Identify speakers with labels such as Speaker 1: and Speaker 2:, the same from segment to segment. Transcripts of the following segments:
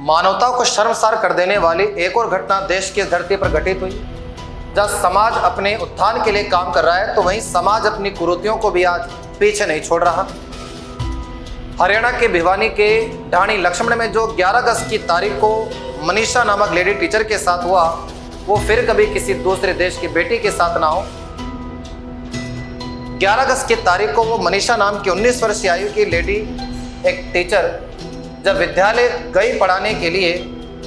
Speaker 1: मानवता को शर्मसार कर देने वाली एक और घटना देश की धरती पर घटित हुई। जब समाज अपने उत्थान के लिए काम कर रहा है तो वहीं समाज अपनी कुरीतियों को भी आज पीछे नहीं छोड़ रहा। हरियाणा के भिवानी के ढाणी लक्ष्मण में जो 11 अगस्त की तारीख को मनीषा नामक लेडी टीचर के साथ हुआ, वो फिर कभी किसी दूसरे देश की बेटी के साथ ना हो। 11 अगस्त की तारीख को वो मनीषा नाम की 19 वर्षीय आयु की लेडी, एक टीचर, जब विद्यालय गई पढ़ाने के लिए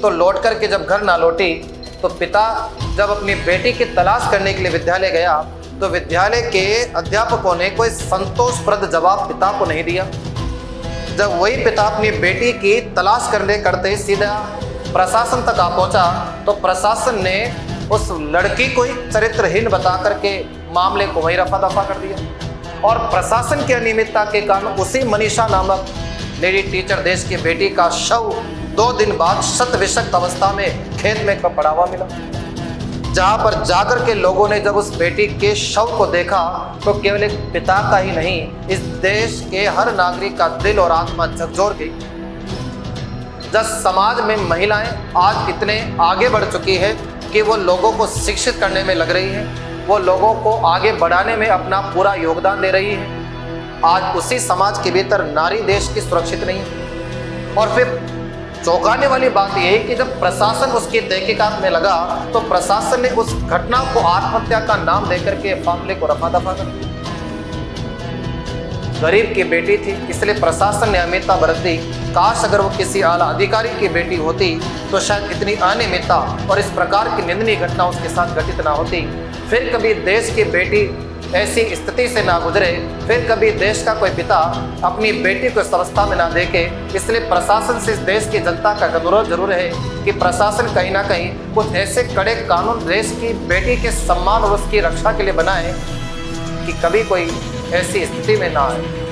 Speaker 1: तो लौट करके जब घर ना लौटी तो पिता जब अपनी बेटी की तलाश करने के लिए विद्यालय गया तो विद्यालय के अध्यापकों ने कोई संतोषप्रद जवाब पिता को नहीं दिया। जब वही पिता अपनी बेटी की तलाश करते सीधा प्रशासन तक आ पहुंचा तो प्रशासन ने उस लड़की को ही चरित्रहीन बता करके मामले को वही रफा दफा कर दिया। और प्रशासन की अनियमितता के कारण उसी मनीषा नामक लेडी टीचर देश की बेटी का शव 2 दिन बाद शत विषक्त अवस्था में खेत में पड़ा हुआ मिला। जहां पर जाकर के लोगों ने जब उस बेटी के शव को देखा तो केवल एक पिता का ही नहीं, इस देश के हर नागरिक का दिल और आत्मा झकझोर गई। जब समाज में महिलाएं आज इतने आगे बढ़ चुकी है कि वो लोगों को शिक्षित करने में लग रही है, वो लोगों को आगे बढ़ाने में अपना पूरा योगदान दे रही है, आज उसी समाज के भीतर नारी देश की सुरक्षित नहीं है। और फिर चौंकाने वाली बात यह है कि जब प्रशासन उसकी तहकीकात में लगा तो प्रशासन ने उस घटना को आत्महत्या का नाम देकर के मामले को रफा दफा कर दिया। गरीब की बेटी थी इसलिए प्रशासन ने अनियमितता बरत दी। काश अगर वो किसी आला अधिकारी की बेटी होती तो शायद इतनी अनियमितता और इस प्रकार की निंदनीय घटना उसके साथ घटित ना होती। फिर कभी देश की बेटी ऐसी स्थिति से ना गुजरे, फिर कभी देश का कोई पिता अपनी बेटी को इस अवस्था में ना देखे। इसलिए प्रशासन से इस देश की जनता का अनुरोध जरूर है कि प्रशासन कहीं ना कहीं कुछ ऐसे कड़े कानून देश की बेटी के सम्मान और उसकी रक्षा के लिए बनाए कि कभी कोई ऐसी स्थिति में ना आए।